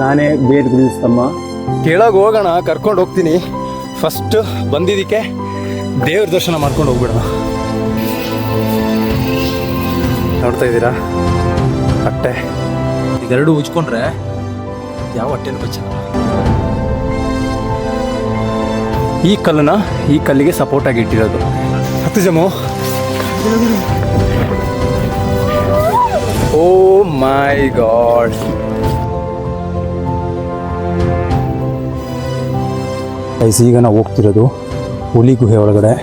ನಾನೇ ಬೇರೆ ಬಿಡಿಸ್ತಮ್ಮ. ಕೆಳಗೆ ಹೋಗೋಣ, ಕರ್ಕೊಂಡು ಹೋಗ್ತೀನಿ. ಫಸ್ಟ್ ಬಂದಿದ್ದಕ್ಕೆ ದೇವ್ರ ದರ್ಶನ ಮಾಡ್ಕೊಂಡು ಹೋಗ್ಬಿಡೋಣ. ನೋಡ್ತಾ ಇದ್ದೀರಾ ಹೊಟ್ಟೆ, ಇದೆರಡು ಉಜ್ಕೊಂಡ್ರೆ ಯಾವ ಹೊಟ್ಟೆನೂ ಬಚ್ಚಲ್ಲ. ಈ ಕಲ್ಲನ್ನ ಈ ಕಲ್ಲಿಗೆ ಸಪೋರ್ಟ್ ಆಗಿ ಇಟ್ಟಿರೋದು. ಹತ್ತು ಜಮು. ಓ ಮೈ ಗಾಡ್. ಈಗ ನಾವು ಹೋಗ್ತಿರೋದು ಹುಲಿ ಗುಹೆ ಒಳಗಡೆ.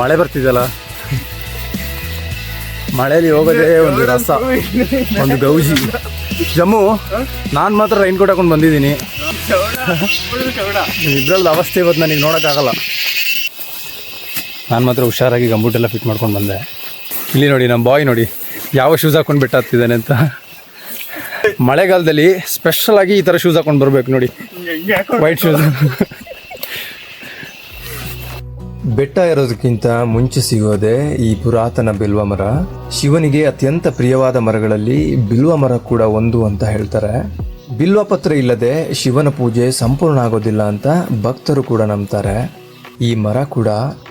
ಮಳೆ ಬರ್ತಿದಲ್ಲ, ಮಳೆಯಲ್ಲಿ ಹೋಗೋದೇ ಒಂದು ರಸ, ಒಂದು ಗೌಜಿ. ಜಮ್ಮು, ನಾನು ಮಾತ್ರ ರೈನ್ ಕೋಟ್ ಹಾಕೊಂಡು ಬಂದಿದ್ದೀನಿ. ಇಬ್ಬರದ್ದು ಅವಸ್ಥೆ ಇವತ್ತು ನನಗೆ ನೋಡೋಕ್ಕಾಗಲ್ಲ. ನಾನು ಮಾತ್ರ ಹುಷಾರಾಗಿ ಗಂಬೂಟೆಲ್ಲ ಫಿಟ್ ಮಾಡ್ಕೊಂಡು ಬಂದೆ. ಇಲ್ಲಿ ನೋಡಿ ನಮ್ಮ ಬಾಯ್ ನೋಡಿ ಯಾವ ಶೂಸ್ ಹಾಕೊಂಡು ಬೆಟ್ಟ ಹತ್ತಿದ್ದಾನೆ ಅಂತ. ಮಳೆಗಾಲದಲ್ಲಿ ಸ್ಪೆಷಲ್ ಆಗಿ ಈ ಥರ ಶೂಸ್ ಹಾಕೊಂಡು ಬರಬೇಕು ನೋಡಿ, ವೈಟ್ ಶೂಸ್. ಬೆಟ್ಟ ಇರೋದಕ್ಕಿಂತ ಮುಂಚೆ ಸಿಗೋದೆ ಈ ಪುರಾತನ ಬಿಲ್ವ ಮರ. ಶಿವನಿಗೆ ಅತ್ಯಂತ ಪ್ರಿಯವಾದ ಮರಗಳಲ್ಲಿ ಬಿಲ್ವ ಮರ ಕೂಡ ಒಂದು ಅಂತ ಹೇಳ್ತಾರೆ. ಬಿಲ್ವ ಪತ್ರ ಇಲ್ಲದೆ ಶಿವನ ಪೂಜೆ ಸಂಪೂರ್ಣ ಆಗೋದಿಲ್ಲ ಅಂತ ಭಕ್ತರು ಕೂಡ ನಂಬ್ತಾರೆ. ಈ ಮರ ಕೂಡ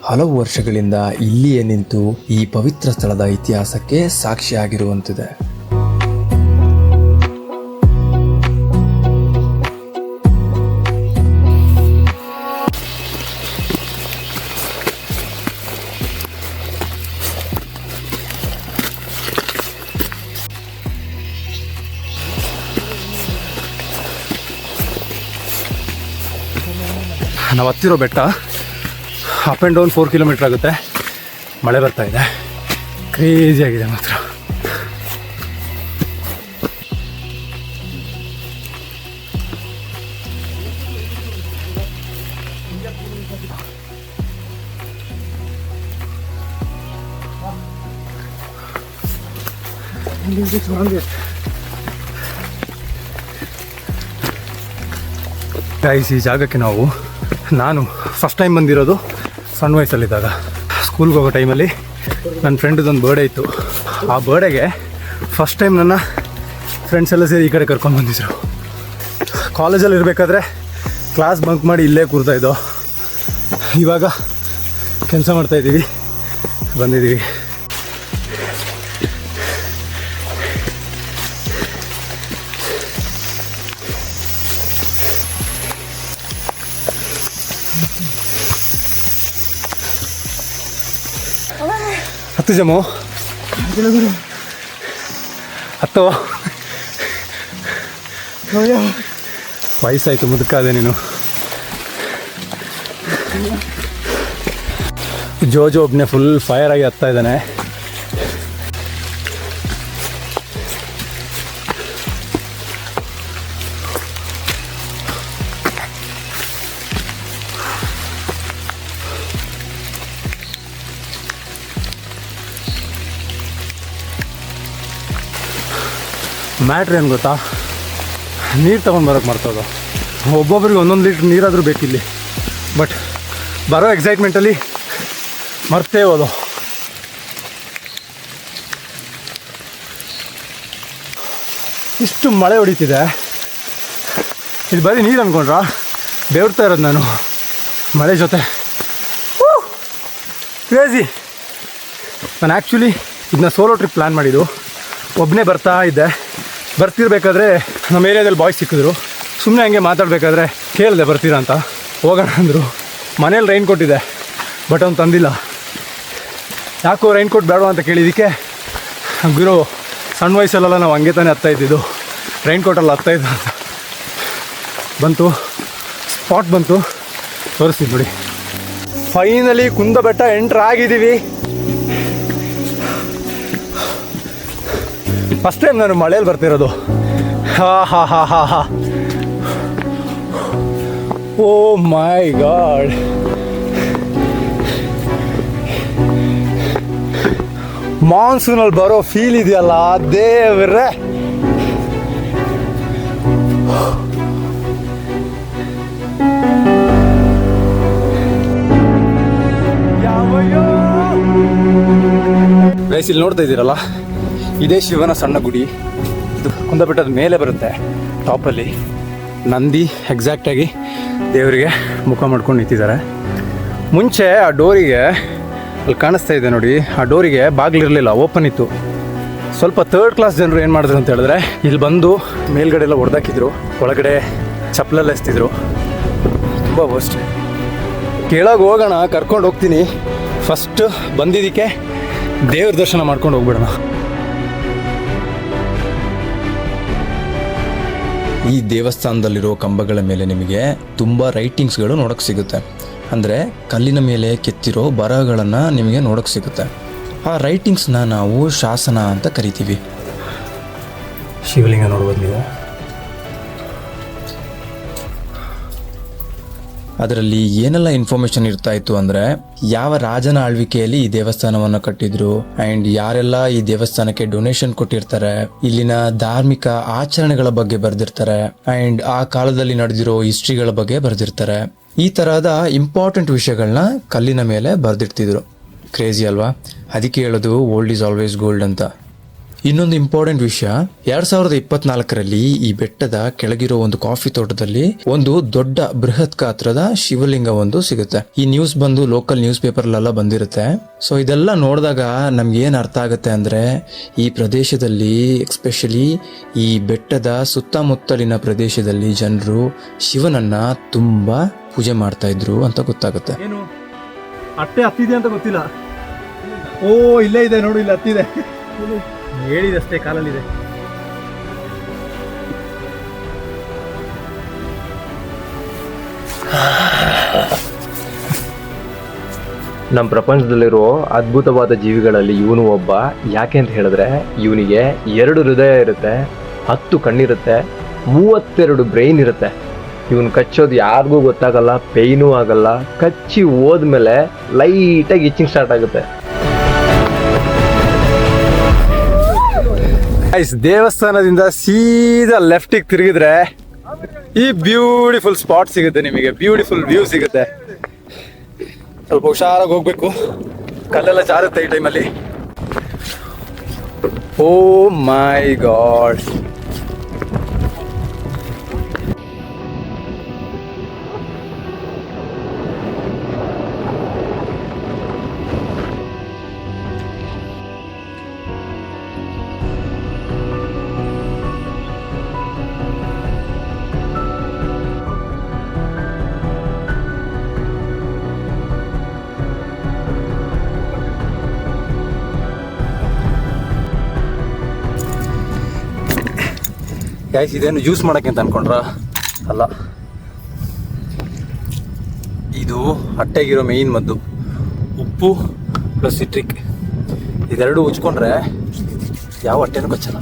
ಹಲವು ವರ್ಷಗಳಿಂದ ಇಲ್ಲಿಯೇ ನಿಂತು ಈ ಪವಿತ್ರ ಸ್ಥಳದ ಇತಿಹಾಸಕ್ಕೆ ಸಾಕ್ಷಿಯಾಗಿರುವಂತಿದೆ. ನಾವು ಹತ್ತಿರೋ ಬೆಟ್ಟ ಅಪ್ ಆ್ಯಂಡ್ ಡೌನ್ 4 ಕಿಲೋಮೀಟ್ರ್ ಆಗುತ್ತೆ. ಮಳೆ ಬರ್ತಾ ಇದೆ, ಕ್ರೇಜಿ ಆಗಿದೆ ಮಾತ್ರ. ಗೈಸ್, ಈ ಜಾಗಕ್ಕೆ ನಾನು ಫಸ್ಟ್ ಟೈಮ್ ಬಂದಿರೋದು ಸಣ್ಣ ವಯಸ್ಸಲ್ಲಿದ್ದಾಗ. ಸ್ಕೂಲ್ಗೆ ಹೋಗೋ ಟೈಮಲ್ಲಿ ನನ್ನ ಫ್ರೆಂಡ್ದೊಂದು ಬರ್ಡೇ ಇತ್ತು. ಆ ಬರ್ಡೇಗೆ ಫಸ್ಟ್ ಟೈಮ್ ನನ್ನ ಫ್ರೆಂಡ್ಸ್ ಎಲ್ಲ ಸೇರಿ ಈ ಕಡೆ ಕರ್ಕೊಂಡು ಬಂದಿದ್ರು. ಕಾಲೇಜಲ್ಲಿ ಇರಬೇಕಾದ್ರೆ ಕ್ಲಾಸ್ ಬಂಕ್ ಮಾಡಿ ಇಲ್ಲೇ ಕೂರ್ತಾಯಿದ್ದೋ. ಇವಾಗ ಕೆಲಸ ಮಾಡ್ತಾಯಿದ್ದೀವಿ, ಬಂದಿದ್ದೀವಿ. ಹತ್ತು ಜಮು, ಹತ್ತು. ವಯಸ್ಸಾಯ್ತು, ಮುದುಕಾದೆ ನೀನು. ಜೋಜೋ ಒಬ್ಬನೇ ಫುಲ್ ಫೈರ್ ಆಗಿ ಹತ್ತಾ ಇದ್ದಾನೆ. ಮ್ಯಾಟ್ರ್ ಏನು ಗೊತ್ತಾ, ನೀರು ತೊಗೊಂಡು ಬರೋಕ್ಕೆ ಮರ್ತೋದು. ಒಬ್ಬೊಬ್ರಿಗೆ ಒಂದೊಂದು ಲೀಟ್ರ್ ನೀರಾದರೂ ಬೇಕಿಲ್ಲಿ. ಬಟ್ ಬರೋ ಎಕ್ಸೈಟ್ಮೆಂಟಲ್ಲಿ ಮರ್ತೇ ಹೋದು. ಇಷ್ಟು ಮಳೆ ಹೊಡಿತಿದೆ, ಇದು ಬರೀ ನೀರು ಅಂದ್ಕೊಂಡ್ರಾ? ಬೆವರ್ತಾ ಇರೋದು ನಾನು ಮಳೆ ಜೊತೆ. ಕ್ರೇಜಿ. ನಾನು ಆ್ಯಕ್ಚುಲಿ ಇದನ್ನ ಸೋಲೋ ಟ್ರಿಪ್ ಪ್ಲ್ಯಾನ್ ಮಾಡಿದ್ದು. ಒಬ್ಬನೇ ಬರ್ತಾ ಇದ್ದೆ. ಬರ್ತಿರ್ಬೇಕಾದ್ರೆ ನಮ್ಮ ಏರಿಯಾದಲ್ಲಿ ಬಾಯ್ಸ್ ಸಿಕ್ಕಿದ್ರು. ಸುಮ್ಮನೆ ಹಂಗೆ ಮಾತಾಡಬೇಕಾದ್ರೆ ಕೇಳಿದೆ ಬರ್ತೀರಾ ಅಂತ. ಹೋಗೋಣ ಅಂದರು. ಮನೇಲಿ ರೈನ್ ಕೋಟ್ ಇದೆ, ಬಟ್ ಅವ್ನು ತಂದಿಲ್ಲ. ಯಾಕೋ ರೈನ್ ಕೋಟ್ ಬೇಡ ಅಂತ ಕೇಳಿದ್ದಕ್ಕೆ ಗುರು ಸಣ್ಣ ವಯಸ್ಸಲ್ಲೆಲ್ಲ ನಾವು ಹಂಗೆ ತಾನೇ ಹತ್ತಾ ಇದ್ದಿದ್ದು, ರೈನ್ ಕೋಟಲ್ಲಿ ಹತ್ತಾ ಇದ್ದು ಅಂತ ಬಂತು. ಸ್ಪಾಟ್ ಬಂತು, ತೋರಿಸ್ತೀನಿ ನೋಡಿ. ಫೈನಲಿ ಕುಂದ ಬೆಟ್ಟ ಎಂಟ್ರ್ ಆಗಿದ್ದೀವಿ. ಫಸ್ಟ್ ಟೈಮ್ ನಾನು ಮಳೆಯಲ್ಲಿ ಬರ್ತಿರೋದು. ಹಾ. ಓ ಮೈ ಗಾಡ್. ಮಾನ್ಸೂನಲ್ಲಿ ಬರೋ ಫೀಲ್ ಇದೆಯಲ್ಲ ದೇವ್ರೆ. ಗೈಸ್, ಇಲ್ಲಿ ನೋಡ್ತಾ ಇದ್ದೀರಲ್ಲ, ಇದೇ ಶಿವನ ಸಣ್ಣ ಗುಡಿ. ಇದು ಕುಂದಬೆಟ್ಟದ ಮೇಲೆ ಬರುತ್ತೆ. ಟಾಪಲ್ಲಿ ನಂದಿ ಎಕ್ಸಾಕ್ಟಾಗಿ ದೇವರಿಗೆ ಮುಖ ಮಾಡ್ಕೊಂಡು ನಿಂತಿದ್ದಾರೆ. ಮುಂಚೆ ಆ ಡೋರಿಗೆ ಅಲ್ಲಿ ಕಾಣಿಸ್ತಾ ಇದೆ ನೋಡಿ, ಆ ಡೋರಿಗೆ ಬಾಗಿಲಿರಲಿಲ್ಲ, ಓಪನ್ ಇತ್ತು. ಸ್ವಲ್ಪ ಥರ್ಡ್ ಕ್ಲಾಸ್ ಜನರು ಏನು ಮಾಡಿದ್ರು ಅಂತ ಹೇಳಿದ್ರೆ, ಇಲ್ಲಿ ಬಂದು ಮೇಲ್ಗಡೆ ಎಲ್ಲ ಹೊಡೆದಾಕಿದ್ರು, ಒಳಗಡೆ ಚಪ್ಪಲೆಲ್ಲ ಎಸ್ತಿದ್ರು. ತುಂಬ ವರ್ಸ್ಟ್. ಕೆಳಗೆ ಹೋಗೋಣ, ಕರ್ಕೊಂಡು ಹೋಗ್ತೀನಿ. ಫಸ್ಟ್ ಬಂದಿದ್ದಕ್ಕೆ ದೇವ್ರ ದರ್ಶನ ಮಾಡ್ಕೊಂಡು ಹೋಗ್ಬಿಡೋಣ. ಈ ದೇವಸ್ಥಾನದಲ್ಲಿರೋ ಕಂಬಗಳ ಮೇಲೆ ನಿಮಗೆ ತುಂಬ ರೈಟಿಂಗ್ಸ್ಗಳು ನೋಡೋಕ್ಕೆ ಸಿಗುತ್ತೆ. ಅಂದರೆ ಕಲ್ಲಿನ ಮೇಲೆ ಕೆತ್ತಿರೋ ಬರಹಗಳನ್ನು ನಿಮಗೆ ನೋಡೋಕ್ಕೆ ಸಿಗುತ್ತೆ. ಆ ರೈಟಿಂಗ್ಸ್ನ ನಾವು ಶಾಸನ ಅಂತ ಕರಿತೀವಿ. ಶಿವಲಿಂಗ ನೋಡ್ಬೋದು ನೀವು. ಅದರಲ್ಲಿ ಏನೆಲ್ಲ ಇನ್ಫಾರ್ಮೇಷನ್ ಇರ್ತಾ ಇತ್ತು ಅಂದರೆ, ಯಾವ ರಾಜನ ಆಳ್ವಿಕೆಯಲ್ಲಿ ಈ ದೇವಸ್ಥಾನವನ್ನು ಕಟ್ಟಿದ್ರು, ಆ್ಯಂಡ್ ಯಾರೆಲ್ಲ ಈ ದೇವಸ್ಥಾನಕ್ಕೆ ಡೊನೇಷನ್ ಕೊಟ್ಟಿರ್ತಾರೆ, ಇಲ್ಲಿನ ಧಾರ್ಮಿಕ ಆಚರಣೆಗಳ ಬಗ್ಗೆ ಬರೆದಿರ್ತಾರೆ, ಆ್ಯಂಡ್ ಆ ಕಾಲದಲ್ಲಿ ನಡೆದಿರೋ ಹಿಸ್ಟ್ರಿಗಳ ಬಗ್ಗೆ ಬರೆದಿರ್ತಾರೆ. ಈ ತರಹದ ಇಂಪಾರ್ಟೆಂಟ್ ವಿಷಯಗಳನ್ನ ಕಲ್ಲಿನ ಮೇಲೆ ಬರೆದಿರ್ತಿದ್ರು. ಕ್ರೇಜಿ ಅಲ್ವಾ? ಅದಕ್ಕೆ ಹೇಳೋದು ಓಲ್ಡ್ ಈಸ್ ಆಲ್ವೇಸ್ ಗೋಲ್ಡ್ ಅಂತ. ಇನ್ನೊಂದು ಇಂಪಾರ್ಟೆಂಟ್ ವಿಷಯ, 2024ರಲ್ಲಿ ಈ ಬೆಟ್ಟದ ಕೆಳಗಿರೋ ಒಂದು ಕಾಫಿ ತೋಟದಲ್ಲಿ ಒಂದು ದೊಡ್ಡ ಬೃಹತ್ ಗಾತ್ರದ ಶಿವಲಿಂಗ ಒಂದು ಸಿಗುತ್ತೆ. ಈ ನ್ಯೂಸ್ ಬಂದು ಲೋಕಲ್ ನ್ಯೂಸ್ ಪೇಪರ್ಲೆಲ್ಲ ಬಂದಿರುತ್ತೆ. ಸೊ ಇದೆಲ್ಲ ನೋಡಿದಾಗ ನಮ್ಗೆ ಏನು ಅರ್ಥ ಆಗುತ್ತೆ ಅಂದರೆ, ಈ ಪ್ರದೇಶದಲ್ಲಿ ಎಕ್ಸ್ಪೆಷಲಿ ಈ ಬೆಟ್ಟದ ಸುತ್ತಮುತ್ತಲಿನ ಪ್ರದೇಶದಲ್ಲಿ ಜನರು ಶಿವನನ್ನ ತುಂಬಾ ಪೂಜೆ ಮಾಡ್ತಾ ಇದ್ರು ಅಂತ ಗೊತ್ತಾಗುತ್ತೆ. ಏನು ಅಟ್ಟೆ ಹತ್ತಿದೆ ಅಂತ ಗೊತ್ತಿಲ್ಲ. ಓ ಇಲ್ಲೇ ಇದೆ ನೋಡು, ಇಲ್ಲಿ ಹತ್ತಿದೆ. ಹೇಳಿದಷ್ಟೇ ಕಾಲಲ್ಲಿದೆ. ನಮ್ಮ ಪ್ರಪಂಚದಲ್ಲಿರೋ ಅದ್ಭುತವಾದ ಜೀವಿಗಳಲ್ಲಿ ಇವನು ಒಬ್ಬ. ಯಾಕೆ ಅಂತ ಹೇಳಿದ್ರೆ, ಇವನಿಗೆ 2 ಹೃದಯ ಇರುತ್ತೆ, 10 ಕಣ್ಣಿರುತ್ತೆ, 32 ಬ್ರೈನ್ ಇರುತ್ತೆ. ಇವನು ಕಚ್ಚೋದು ಯಾರಿಗೂ ಗೊತ್ತಾಗಲ್ಲ, ಪೇಯ್ನೂ ಆಗಲ್ಲ. ಕಚ್ಚಿ ಹೋದ್ಮೇಲೆ ಲೈಟಾಗಿ ಇಚ್ಚಿಂಗ್ ಸ್ಟಾರ್ಟ್ ಆಗುತ್ತೆ. ದೇವಸ್ಥಾನದಿಂದ ಸೀದಾ ಲೆಫ್ಟಿಗೆ ತಿರುಗಿದ್ರೆ ಈ ಬ್ಯೂಟಿಫುಲ್ ಸ್ಪಾಟ್ ಸಿಗುತ್ತೆ ನಿಮಗೆ, ಬ್ಯೂಟಿಫುಲ್ ವ್ಯೂ ಸಿಗುತ್ತೆ. ಸ್ವಲ್ಪ ಹುಷಾರಾಗಿ ಹೋಗ್ಬೇಕು, ಕಲ್ಲೆಲ್ಲ ಜಾರುತ್ತೆ ಈ ಟೈಮಲ್ಲಿ. ಓ ಮೈ ಗಾಡ್. ಗೈಸ್, ಇದೇನು ಜ್ಯೂಸ್ ಮಾಡೋಕ್ಕೆ ಅಂತ ಅನ್ಕೊಂಡ್ರ? ಅಲ್ಲ, ಇದು ಹೊಟ್ಟೆಗಿರೋ ಮೇಯ್ನ್ ಮದ್ದು. ಉಪ್ಪು ಪ್ಲಸ್ ಸಿಟ್ರಿಕ್ ಇದೆರಡು ಉಚ್ಕೊಂಡ್ರೆ ಯಾವ ಹೊಟ್ಟೆನೂ ಕಚ್ಚಲ್ಲ.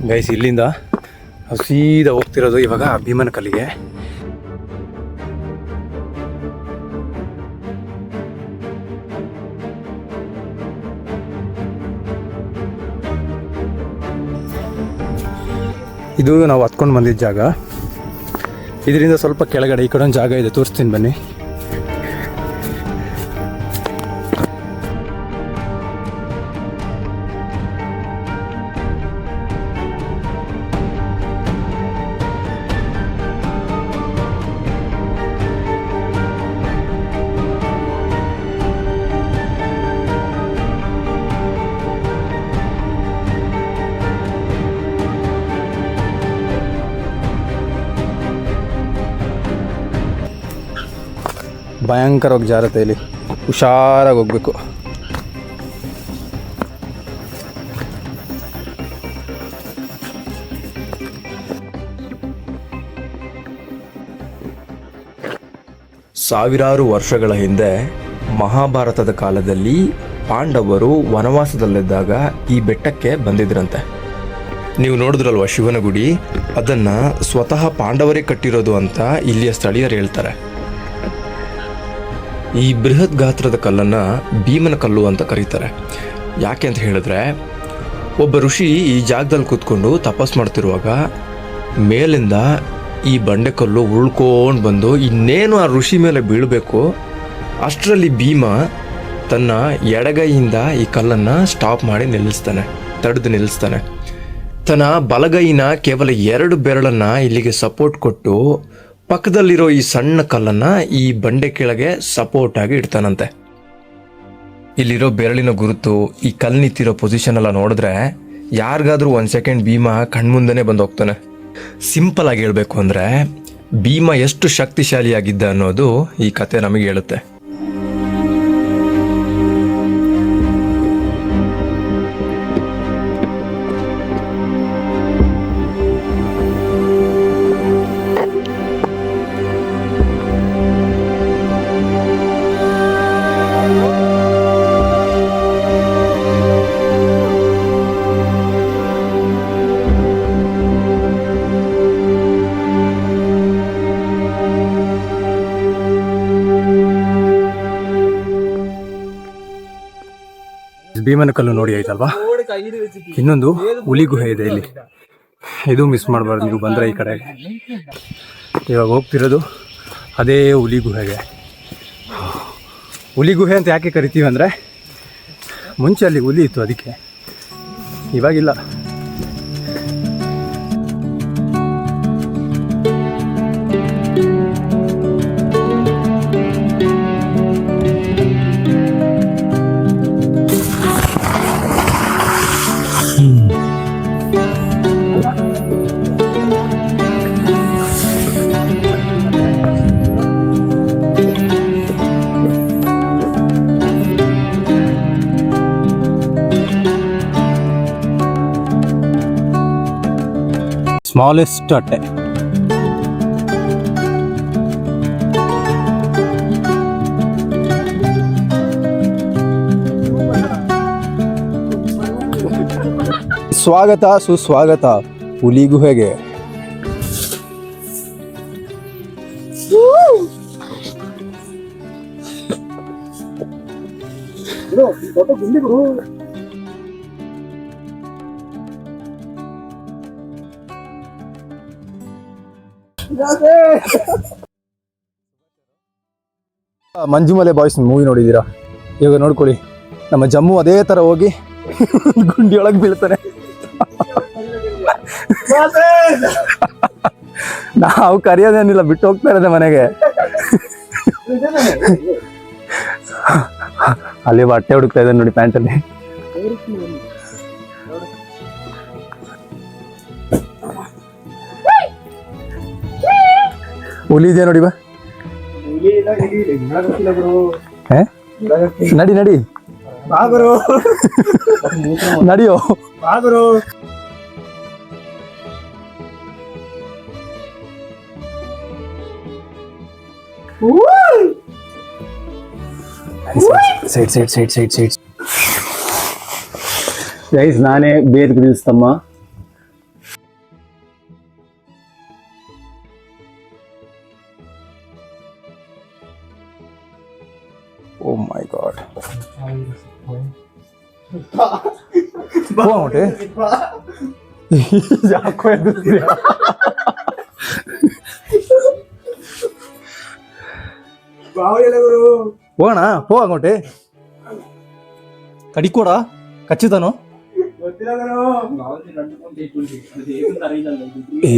ಗೈಸ್ ಇಲ್ಲಿಂದ ನಾವು ಸೀದಾ ಹೋಗ್ತಿರೋದು ಇವಾಗ ಭೀಮನ ಕಲ್ಲಿಗೆ. ಇದು ನಾವು ಹತ್ಕೊಂಡು ಬಂದಿದ್ದ ಜಾಗ. ಇದರಿಂದ ಸ್ವಲ್ಪ ಕೆಳಗಡೆ ಈ ಕಡೆ ಒಂದು ಜಾಗ ಇದೆ, ತೋರಿಸ್ತೀನಿ ಬನ್ನಿ. ಭಯಂಕರವಾಗಿ ಜಾರತ್ತೆ, ಇಲ್ಲಿ ಹುಷಾರಾಗಿ ಹೋಗ್ಬೇಕು. ಸಾವಿರಾರು ವರ್ಷಗಳ ಹಿಂದೆ ಮಹಾಭಾರತದ ಕಾಲದಲ್ಲಿ ಪಾಂಡವರು ವನವಾಸದಲ್ಲಿದ್ದಾಗ ಈ ಬೆಟ್ಟಕ್ಕೆ ಬಂದಿದ್ರಂತೆ. ನೀವು ನೋಡಿದ್ರಲ್ವ ಶಿವನ ಗುಡಿ, ಅದನ್ನ ಸ್ವತಃ ಪಾಂಡವರೇ ಕಟ್ಟಿರೋದು ಅಂತ ಇಲ್ಲಿಯ ಸ್ಥಳೀಯರು ಹೇಳ್ತಾರೆ. ಈ ಬೃಹತ್ ಗಾತ್ರದ ಕಲ್ಲನ್ನು ಭೀಮನ ಕಲ್ಲು ಅಂತ ಕರೀತಾರೆ. ಯಾಕೆ ಅಂತ ಹೇಳಿದ್ರೆ, ಒಬ್ಬ ಋಷಿ ಈ ಜಾಗದಲ್ಲಿ ಕೂತ್ಕೊಂಡು ತಪಸ್ ಮಾಡ್ತಿರುವಾಗ ಮೇಲಿಂದ ಈ ಬಂಡೆಕಲ್ಲು ಉಳ್ಕೊಂಡು ಬಂದು ಇನ್ನೇನು ಆ ಋಷಿ ಮೇಲೆ ಬೀಳಬೇಕು, ಅಷ್ಟರಲ್ಲಿ ಭೀಮ ತನ್ನ ಎಡಗೈಯಿಂದ ಈ ಕಲ್ಲನ್ನು ಸ್ಟಾಪ್ ಮಾಡಿ ತಡೆದು ನಿಲ್ಲಿಸ್ತಾನೆ. ತನ್ನ ಬಲಗೈನ ಕೇವಲ 2 ಬೆರಳನ್ನು ಇಲ್ಲಿಗೆ ಸಪೋರ್ಟ್ ಕೊಟ್ಟು ಪಕ್ಕದಲ್ಲಿರೋ ಈ ಸಣ್ಣ ಕಲ್ಲನ್ನು ಈ ಬಂಡೆ ಕೆಳಗೆ ಸಪೋರ್ಟ್ ಆಗಿ ಇಡ್ತಾನಂತೆ. ಇಲ್ಲಿರೋ ಬೆರಳಿನ ಗುರುತು, ಈ ಕಲ್ಲು ನಿಂತಿರೋ ಪೊಸಿಷನ್ ಎಲ್ಲ ನೋಡಿದ್ರೆ ಯಾರಿಗಾದ್ರೂ 1 ಸೆಕೆಂಡ್ ಭೀಮ ಕಣ್ಮುಂದನೇ ಬಂದು ಹೋಗ್ತಾನೆ. ಸಿಂಪಲ್ ಆಗಿ ಹೇಳ್ಬೇಕು ಅಂದರೆ, ಭೀಮ ಎಷ್ಟು ಶಕ್ತಿಶಾಲಿಯಾಗಿದ್ದ ಅನ್ನೋದು ಈ ಕತೆ ನಮಗೆ ಹೇಳುತ್ತೆ. ಭೀಮನ ಕಲ್ಲು ನೋಡಿ ಆಯ್ತಲ್ವಾ. ಇನ್ನೊಂದು ಹುಲಿ ಗುಹೆ ಇದೆ ಇಲ್ಲಿ, ಇದು ಮಿಸ್ ಮಾಡಬಾರ್ದು ನೀವು ಬಂದರೆ ಈ ಕಡೆಗೆ. ಇವಾಗ ಹೋಗ್ತಿರೋದು ಅದೇ ಹುಲಿ ಗುಹೆಗೆ. ಹುಲಿ ಗುಹೆ ಅಂತ ಯಾಕೆ ಕರಿತೀವಿ ಅಂದರೆ, ಮುಂಚೆ ಅಲ್ಲಿ ಹುಲಿ ಇತ್ತು, ಅದಕ್ಕೆ. ಇವಾಗಿಲ್ಲ. ಸ್ಮಾಲೆಸ್ಟ್ ಅಟ್ಟೆ. ಸ್ವಾಗತ ಸುಸ್ವಾಗತ ಹುಲಿ ಗುಹೆಗೆ. ಮಂಜುಮಲೆ ಬಾಯ್ಸ್ ಮೂವಿ ನೋಡಿದ್ದೀರಾ? ಇವಾಗ ನೋಡ್ಕೊಳ್ಳಿ, ನಮ್ಮ ಜಮ್ಮು ಅದೇ ತರ ಹೋಗಿ ಗುಂಡಿಯೊಳಗೆ ಬೀಳ್ತಾನೆ. ನಾವು ಕರೆಯೋದೇನಿಲ್ಲ, ಬಿಟ್ಟು ಹೋಗ್ತಾ ಇರೋದೆ ಮನೆಗೆ. ಅಲ್ಲಿ ಬಟ್ಟೆ ಹುಡುಕ್ತಾ ಇದ್ದಾನೆ ನೋಡಿ, ಪ್ಯಾಂಟಲ್ಲಿ. ಹುಲಿ ಇದೆಯಾ ನೋಡಿ ಬಾ. ನಡಿ ನಡಿ ನಡಿಯೋ. Side side side side side guys, ನಾನೇ ಬೇರ್ ಗ್ರಿಲ್ಸ್ ತಮ್ಮ. ಓ ಮೈ ಗಾಡ್ ಹೋಗೋಣ ಯಾಕೋ ಎದುರ್ತೀರಾ? ಹೋಗೋಣ ಹೋಗೋಟೆ ಕಡಿಕೋಡ ಖಚಿತನೋ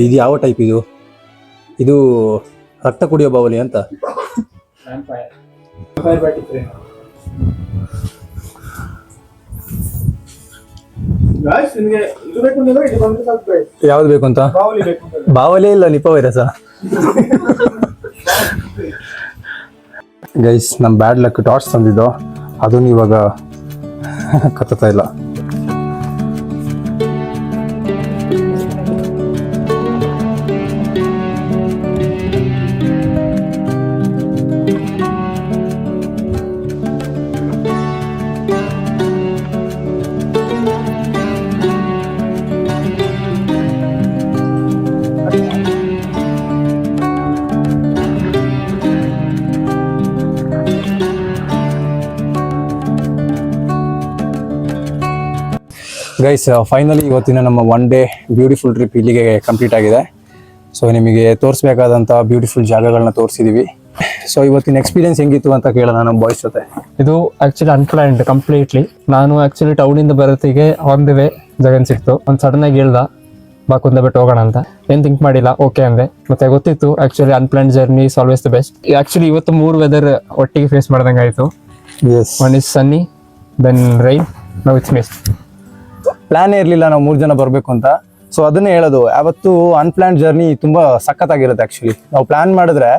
ಇದು ಯಾವ ಟೈಪ್ ಇದು? ಇದು ರಕ್ತ ಕುಡಿಯೋ ಬಾವಲಿ ಅಂತ. ಯಾವ್ದು ಬೇಕು ಅಂತ? ಬಾವಲಿ ಇಲ್ಲ ನಿಪಾ ವೈರಸ. ಗೈಸ್ ನಮ್ಮ ಬ್ಯಾಡ್ ಲಕ್ ಟಾರ್ಚ್ ತಂದಿದ್ದು ಅದನ್ನು ಇವಾಗ ಕತ್ತಾ ಇಲ್ಲ. ಗೈಸ್ ಫೈನಲಿ ಇವತ್ತಿನ ನಮ್ಮ ಒನ್ ಡೇ ಬ್ಯೂಟಿಫುಲ್ ಟ್ರಿಪ್ ಇಲ್ಲಿಗೆ ಕಂಪ್ಲೀಟ್ ಆಗಿದೆ. ಸೊ ನಿಮಗೆ ತೋರಿಸ್ಬೇಕಾದಂಥ ಬ್ಯೂಟಿಫುಲ್ ಜಾಗಗಳನ್ನ ತೋರಿಸಿದೀವಿ. ಸೊ ಇವತ್ತಿನ ಎಕ್ಸ್ಪೀರಿಯನ್ಸ್ ಹೆಂಗಿತ್ತು ಅಂತ ಕೇಳೋಣ ನಮ್ಮ ಬಾಯ್ಸ್ ಜೊತೆ. ಇದು ಆಕ್ಚುಲಿ ಅನ್ಪ್ಲಾನ್ಡ್ ಕಂಪ್ಲೀಟ್ಲಿ. ನಾನು ಆಕ್ಚುಲಿ ಟೌನಿಂದ ಬರೋತ್ತಿಗೆ ಆನ್ ದಿ ವೇ ಜಗನ್ ಸಿಕ್ತು. ಒಂದು ಸಡನ್ ಆಗಿ ಹೇಳ್ದ ಬಾ ಕುಂದ ಬಿಟ್ಟು ಹೋಗೋಣ ಅಂತ. ಏನು ಥಿಂಕ್ ಮಾಡಿಲ್ಲ, ಓಕೆ ಅಂದೆ. ಮತ್ತೆ ಗೊತ್ತಿತ್ತು actually unplanned journey is always the best. Actually ಇವತ್ತು 3 ವೆದರ್ ಒಟ್ಟಿಗೆ ಫೇಸ್ ಮಾಡ್ದಂಗೆ ಆಯಿತು. One is sunny, then rain, now it's mist. ಪ್ಲಾನೇ ಇರಲಿಲ್ಲ ನಾವು 3 ಜನ ಬರಬೇಕು ಅಂತ. ಸೊ ಅದನ್ನೇ ಹೇಳೋದು, ಯಾವತ್ತು ಅನ್ಪ್ಲಾನ್ಡ್ ಜರ್ನಿ ತುಂಬ ಸಖತ್ತಾಗಿರುತ್ತೆ. ಆ್ಯಕ್ಚುಲಿ ನಾವು ಪ್ಲಾನ್ ಮಾಡಿದ್ರೆ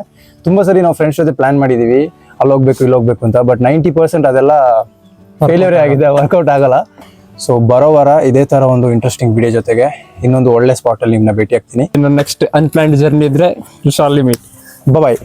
ತುಂಬ ಸರಿ ನಾವು ಫ್ರೆಂಡ್ಸ್ ಜೊತೆ ಪ್ಲಾನ್ ಮಾಡಿದ್ದೀವಿ ಅಲ್ಲಿ ಹೋಗ್ಬೇಕು ಇಲ್ಲಿ ಹೋಗ್ಬೇಕು ಅಂತ, ಬಟ್ 90% ಅದೆಲ್ಲ ಫೇಲ್ಯೂರೇ ಆಗಿದೆ, ವರ್ಕೌಟ್ ಆಗಲ್ಲ. ಸೊ ಬರೋ ವಾರ ಇದೇ ಥರ ಒಂದು ಇಂಟ್ರೆಸ್ಟಿಂಗ್ ವಿಡಿಯೋ ಜೊತೆಗೆ ಇನ್ನೊಂದು ಒಳ್ಳೆ ಸ್ಪಾಟಲ್ಲಿ ನಿಮ್ಮನ್ನ ಭೇಟಿ ಆಗ್ತೀನಿ. ಇನ್ನು ನೆಕ್ಸ್ಟ್ ಅನ್ಪ್ಲಾನ್ಡ್ ಜರ್ನಿ ಇದ್ರೆ ಯು ಶಾಲ್ ಮೀಟ್. ಬಾಯ್.